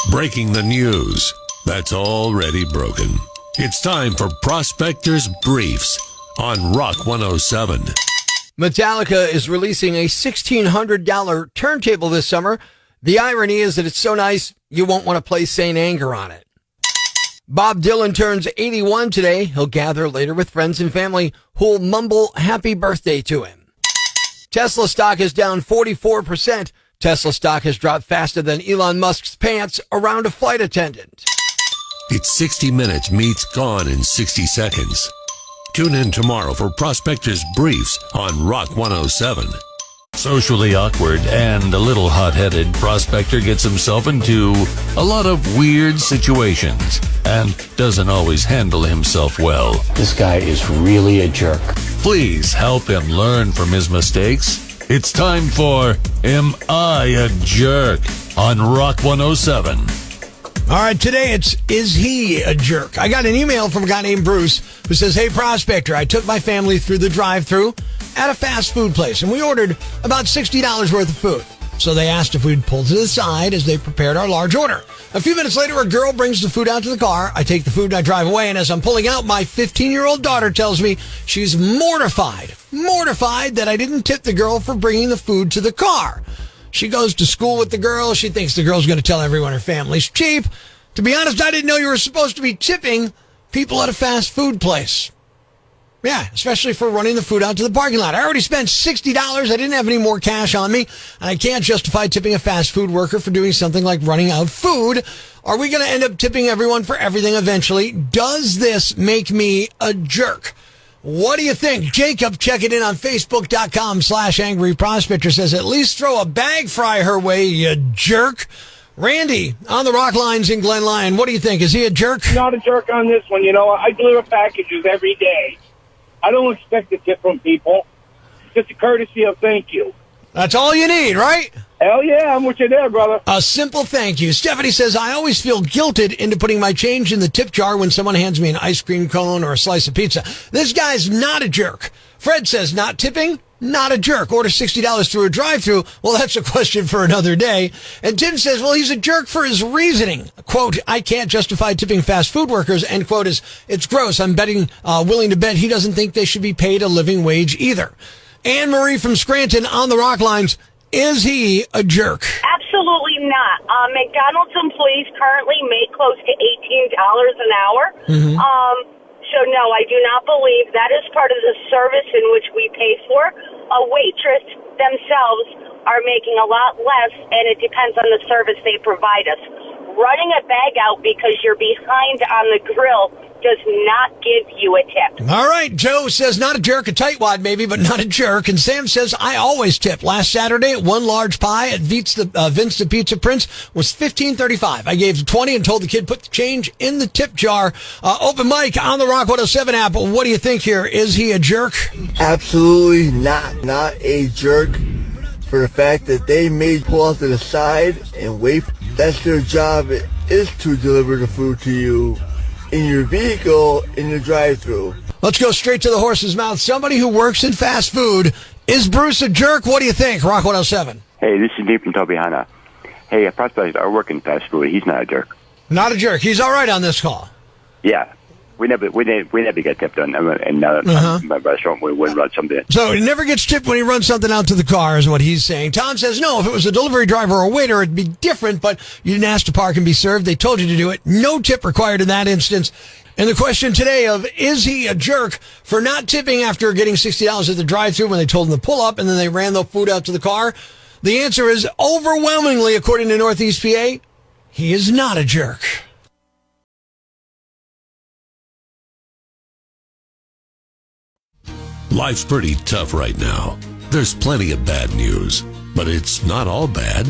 Breaking the news that's already broken. It's time for Prospector's Briefs on Rock 107. Metallica is releasing a $1,600 turntable this summer. The irony is that it's so nice, you won't want to play Saint Anger on it. Bob Dylan turns 81 today. He'll gather later with friends and family who'll mumble happy birthday to him. Tesla stock is down 44%. Tesla stock has dropped faster than Elon Musk's pants around a flight attendant. It's 60 Minutes meets Gone in 60 Seconds. Tune in tomorrow for Prospector's Briefs on Rock 107. Socially awkward and a little hot-headed, Prospector gets himself into a lot of weird situations and doesn't always handle himself well. This guy is really a jerk. Please help him learn from his mistakes. It's time for Am I a Jerk on Rock 107. All right, today it's Is He a Jerk? I got an email from a guy named Bruce who says, Hey, Prospector, I took my family through the drive-thru at a fast food place, and we ordered about $60 worth of food. So they asked if we'd pull to the side as they prepared our large order. A few minutes later, a girl brings the food out to the car. I take the food and I drive away, and as I'm pulling out, my 15-year-old daughter tells me she's mortified that I didn't tip the girl for bringing the food to the car. She goes to school with the girl. She thinks the girl's going to tell everyone her family's cheap. To be honest, I didn't know you were supposed to be tipping people at a fast food place. Yeah, especially for running the food out to the parking lot. I already spent $60. I didn't have any more cash on me, and I can't justify tipping a fast food worker for doing something like running out food. Are we going to end up tipping everyone for everything eventually? Does this make me a jerk? What do you think? Jacob, check it in on Facebook.com/Angry Prospector says, at least throw a bag fry her way, you jerk. Randy, on the Rock Lines in Glen Lyon, what do you think? Is he a jerk? Not a jerk on this one. You know, I deliver packages every day. I don't expect a tip from people. Just a courtesy of thank you. That's all you need, right? Hell yeah, I'm with you there, brother. A simple thank you. Stephanie says, I always feel guilted into putting my change in the tip jar when someone hands me an ice cream cone or a slice of pizza. This guy's not a jerk. Fred says, not tipping? Not a jerk. Order $60 through a drive-thru. Well, that's a question for another day. And Tim says, well, he's a jerk for his reasoning. Quote, I can't justify tipping fast food workers. End quote is, it's gross. I'm willing to bet he doesn't think they should be paid a living wage either. Anne Marie from Scranton on the Rock Lines. Is he a jerk? Absolutely not. McDonald's employees currently make close to $18 an hour. Mm-hmm. So, no, I do not believe that is part of the service in which we pay for. A waitress themselves are making a lot less, and it depends on the service they provide us. Running a bag out because you're behind on the grill does not give you a tip. All right. Joe says, not a jerk, a tightwad maybe, but not a jerk. And Sam says, I always tip. Last Saturday, one large pie at Vince the Pizza Prince was $15.35. I gave $20 and told the kid put the change in the tip jar. Open mic on the Rock 107 app. What do you think here? Is he a jerk? Absolutely not a jerk for the fact that they may pull out to the side and wait. That's their job, is to deliver the food to you in your vehicle in the drive-thru. Let's go straight to the horse's mouth. Somebody who works in fast food. Is Bruce a jerk? What do you think? Rock 107. Hey, this is Dave from Tobyhanna. Hey, Prospector, I work in fast food. He's not a jerk. Not a jerk. He's all right on this call. Yeah. We never get tipped on, and my restaurant we would run something. So he never gets tipped when he runs something out to the car, is what he's saying. Tom says, no, if it was a delivery driver or a waiter, it'd be different, but you didn't ask to park and be served. They told you to do it. No tip required in that instance. And the question today of, is he a jerk for not tipping after getting $60 at the drive-thru when they told him to pull up and then they ran the food out to the car? The answer is overwhelmingly, according to Northeast PA, he is not a jerk. Life's pretty tough right now. There's plenty of bad news, but it's not all bad.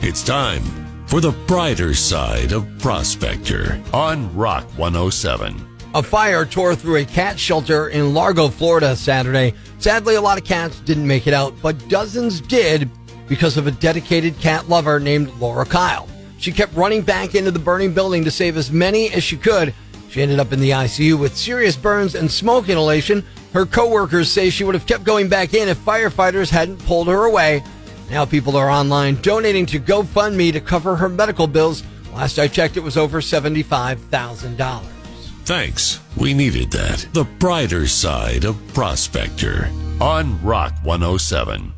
It's time for the brighter side of Prospector on Rock 107. A fire tore through a cat shelter in Largo, Florida Saturday. Sadly, a lot of cats didn't make it out, but dozens did because of a dedicated cat lover named Laura Kyle. She kept running back into the burning building to save as many as she could. She ended up in the ICU with serious burns and smoke inhalation. Her coworkers say she would have kept going back in if firefighters hadn't pulled her away. Now people are online donating to GoFundMe to cover her medical bills. Last I checked, it was over $75,000. Thanks. We needed that. The brighter side of Prospector on Rock 107.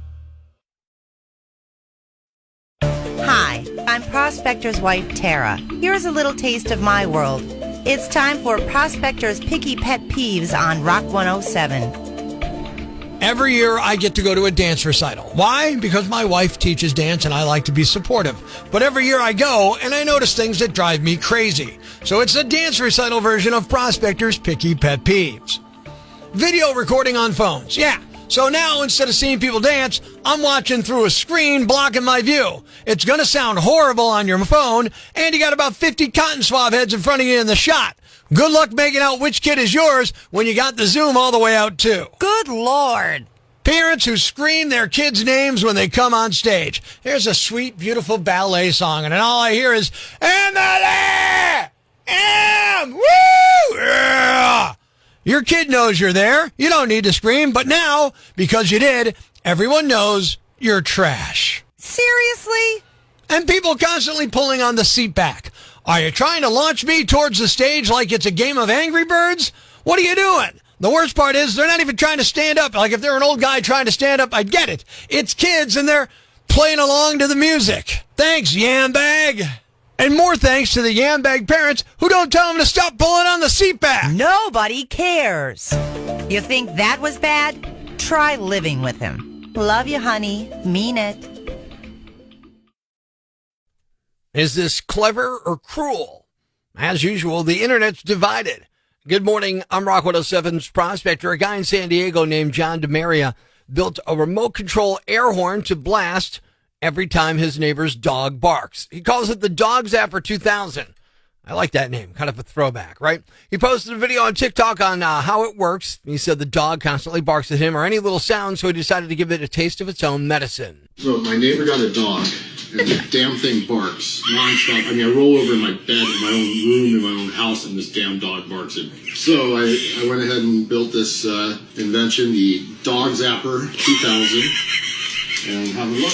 Hi, I'm Prospector's wife, Tara. Here's a little taste of my world. It's time for Prospector's Picky Pet Peeves on Rock 107. Every year I get to go to a dance recital. Why? Because my wife teaches dance and I like to be supportive. But every year I go and I notice things that drive me crazy. So it's the dance recital version of Prospector's Picky Pet Peeves. Video recording on phones. Yeah. So now instead of seeing people dance, I'm watching through a screen blocking my view. It's going to sound horrible on your phone, and you got about 50 cotton swab heads in front of you in the shot. Good luck making out which kid is yours when you got the zoom all the way out too. Good Lord. Parents who scream their kids' names when they come on stage. Here's a sweet, beautiful ballet song, and all I hear is, Emily! Woo! Yeah! Your kid knows you're there. You don't need to scream, but now, because you did, everyone knows you're trash. Seriously? And people constantly pulling on the seat back. Are you trying to launch me towards the stage like it's a game of Angry Birds? What are you doing? The worst part is they're not even trying to stand up. Like if they're an old guy trying to stand up, I'd get it. It's kids and they're playing along to the music. Thanks, Yambag. And more thanks to the Yambag parents who don't tell them to stop pulling on the seat back. Nobody cares. You think that was bad? Try living with him. Love you, honey. Mean it. Is this clever or cruel? As usual, the internet's divided. Good morning. I'm Rock 107's Prospector. A guy in San Diego named John DeMaria built a remote control air horn to blast every time his neighbor's dog barks. He calls it the Dog Zapper 2000. I like that name. Kind of a throwback, right? He posted a video on TikTok on how it works. He said the dog constantly barks at him or any little sound, so he decided to give it a taste of its own medicine. So my neighbor got a dog, and the damn thing barks nonstop. I mean, I roll over in my bed in my own room in my own house, and this damn dog barks at me. So I went ahead and built this invention, the Dog Zapper 2000, and have a look.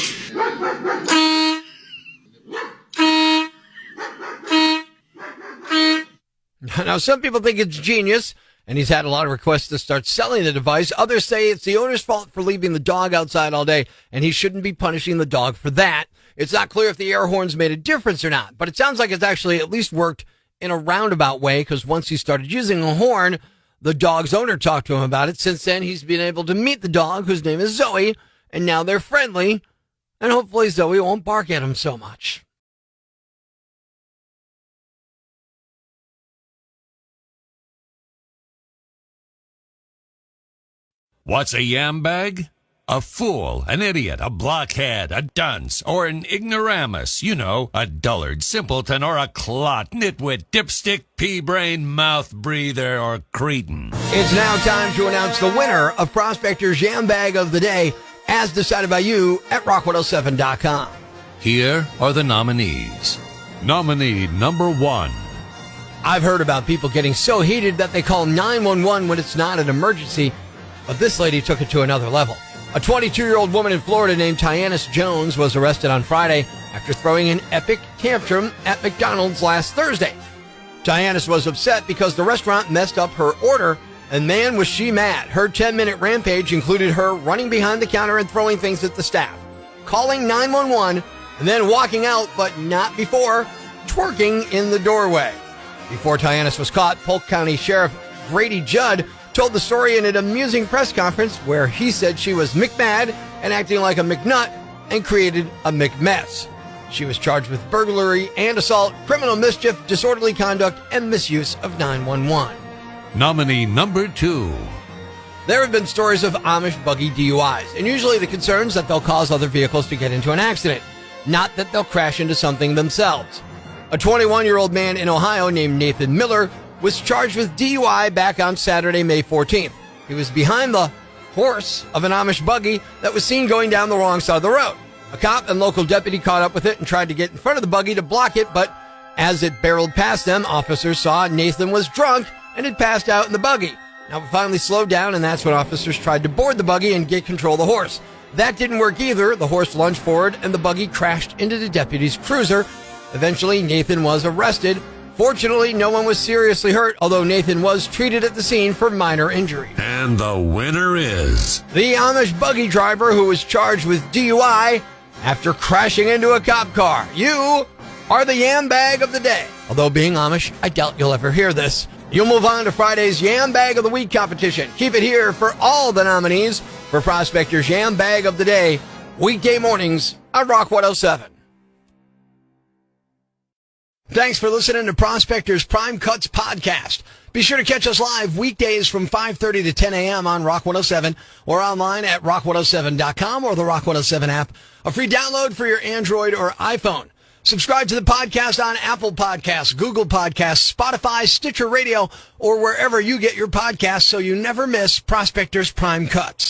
Now, some people think it's genius, and he's had a lot of requests to start selling the device. Others say it's the owner's fault for leaving the dog outside all day, and he shouldn't be punishing the dog for that. It's not clear if the air horns made a difference or not, but it sounds like it's actually at least worked in a roundabout way, because once he started using a horn, the dog's owner talked to him about it. Since then, he's been able to meet the dog, whose name is Zoe, and now they're friendly, and hopefully Zoe won't bark at him so much. What's a yambag? A fool, an idiot, a blockhead, a dunce, or an ignoramus. You know, a dullard, simpleton, or a clot, nitwit, dipstick, pea-brain, mouth breather, or cretin. It's now time to announce the winner of Prospector's Yambag of the Day, as decided by you at rock107.com. Here are the nominees. Nominee number 1. I've heard about people getting so heated that they call 911 when it's not an emergency, but this lady took it to another level. A 22-year-old woman in Florida named Tyannis Jones was arrested on Friday after throwing an epic tantrum at McDonald's last Thursday. Tyannis was upset because the restaurant messed up her order, and man was she mad. Her 10-minute rampage included her running behind the counter and throwing things at the staff, calling 911, and then walking out, but not before twerking in the doorway. Before Tyannis was caught, Polk County Sheriff Grady Judd told the story in an amusing press conference where he said she was McMad and acting like a McNut and created a McMess. She was charged with burglary and assault, criminal mischief, disorderly conduct, and misuse of 911. Nominee number 2. There have been stories of Amish buggy DUIs, and usually the concern is that they'll cause other vehicles to get into an accident, not that they'll crash into something themselves. A 21-year-old man in Ohio named Nathan Miller was charged with DUI back on Saturday, May 14th. He was behind the horse of an Amish buggy that was seen going down the wrong side of the road. A cop and local deputy caught up with it and tried to get in front of the buggy to block it, but as it barreled past them, officers saw Nathan was drunk and had passed out in the buggy. Now it finally slowed down, and that's when officers tried to board the buggy and get control of the horse. That didn't work either. The horse lunged forward, and the buggy crashed into the deputy's cruiser, Eventually, Nathan was arrested. Fortunately, no one was seriously hurt, although Nathan was treated at the scene for minor injury. And the winner is the Amish buggy driver who was charged with DUI after crashing into a cop car. You are the Yambag of the day. Although being Amish, I doubt you'll ever hear this. You'll move on to Friday's Yambag of the Week competition. Keep it here for all the nominees for Prospector's Yambag of the Day, weekday mornings on Rock 107. Thanks for listening to Prospector's Prime Cuts podcast. Be sure to catch us live weekdays from 5:30 to 10 a.m. on Rock 107 or online at rock107.com or the Rock 107 app, a free download for your Android or iPhone. Subscribe to the podcast on Apple Podcasts, Google Podcasts, Spotify, Stitcher Radio, or wherever you get your podcasts so you never miss Prospector's Prime Cuts.